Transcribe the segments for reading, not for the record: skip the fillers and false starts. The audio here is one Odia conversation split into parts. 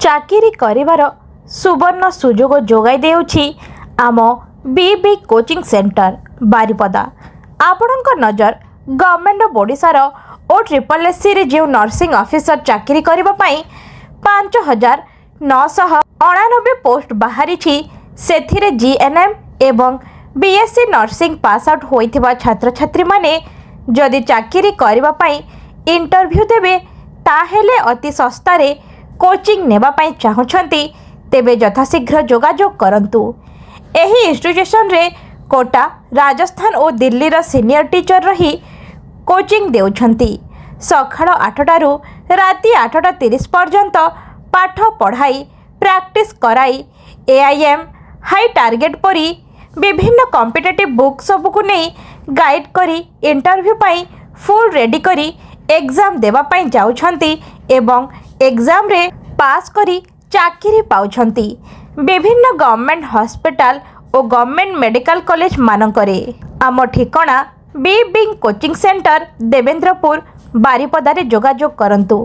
ଚାକିରି କରିବାର ସୁବର୍ଣ୍ଣ ସୁଯୋଗ ଯୋଗାଇ ଦେଉଛି ଆମ ବିବି କୋଚିଂ ସେଣ୍ଟର ବାରିପଦା। ଆପଣଙ୍କ ନଜର ଗଭର୍ଣ୍ଣମେଣ୍ଟ ଅଫ୍ ଓଡ଼ିଶାର OSSCରେ ଯେଉଁ ନର୍ସିଂ ଅଫିସର ଚାକିରି କରିବା ପାଇଁ 5,999 ପୋଷ୍ଟ ବାହାରିଛି, ସେଥିରେ GNM ଏବଂ BSc ନର୍ସିଂ ପାସ୍ ଆଉଟ୍ ହୋଇଥିବା ଛାତ୍ରଛାତ୍ରୀମାନେ ଯଦି ଚାକିରି କରିବା ପାଇଁ ଇଣ୍ଟରଭ୍ୟୁ ଦେବେ, ତାହେଲେ ଅତି ଶସ୍ତାରେ କୋଚିଂ ନେବା ପାଇଁ ଚାହୁଁଛନ୍ତି, ତେବେ ଯଥାଶୀଘ୍ର ଯୋଗାଯୋଗ କରନ୍ତୁ। ଏହି ଇନଷ୍ଟିଚ୍ୟୁସନରେ କୋଟା, ରାଜସ୍ଥାନ ଓ ଦିଲ୍ଲୀର ସିନିୟର ଟିଚର ରହି କୋଚିଂ ଦେଉଛନ୍ତି। ସକାଳ 8ଟାରୁ ରାତି 8:30 ପର୍ଯ୍ୟନ୍ତ ପାଠ ପଢ଼ାଇ, ପ୍ରାକ୍ଟିସ୍ କରାଇ AIM, ହାଇ ଟାର୍ଗେଟ୍ ପରି ବିଭିନ୍ନ କମ୍ପିଟେଟିଭ୍ ବୁକ୍ ସବୁକୁ ନେଇ ଗାଇଡ୍ କରି ଇଣ୍ଟରଭ୍ୟୁ ପାଇଁ ଫୁଲ୍ ରେଡି କରି ଏକ୍ଜାମ୍ ଦେବା ପାଇଁ ଯାଉଛନ୍ତି ଏବଂ ଏକ୍ଜାମ୍ରେ ପାସ୍ କରି ଚାକିରି ପାଉଛନ୍ତି ବିଭିନ୍ନ ଗଭର୍ଣ୍ଣମେଣ୍ଟ ହସ୍ପିଟାଲ ଓ ଗଭର୍ଣ୍ଣମେଣ୍ଟ ମେଡ଼ିକାଲ କଲେଜ ମାନଙ୍କରେ। ଆମ ଠିକଣା ବିବି କୋଚିଂ ସେଣ୍ଟର ଦେବେନ୍ଦ୍ରପୁର ବାରିପଦାରେ ଯୋଗାଯୋଗ କରନ୍ତୁ।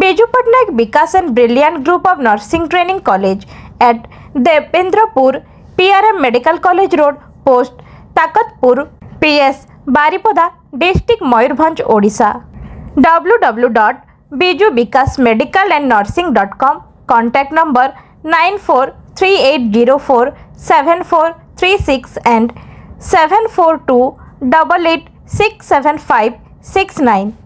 Biju Pattnaik Bikash and brilliant group of nursing training college at Debendrapur, PRM medical college road, post Takatpur, PS Baripada, district Mayurbhanj, Odisha. www.bijubikasmedicalandnursing.com, contact number 9438047436 and 74288867569।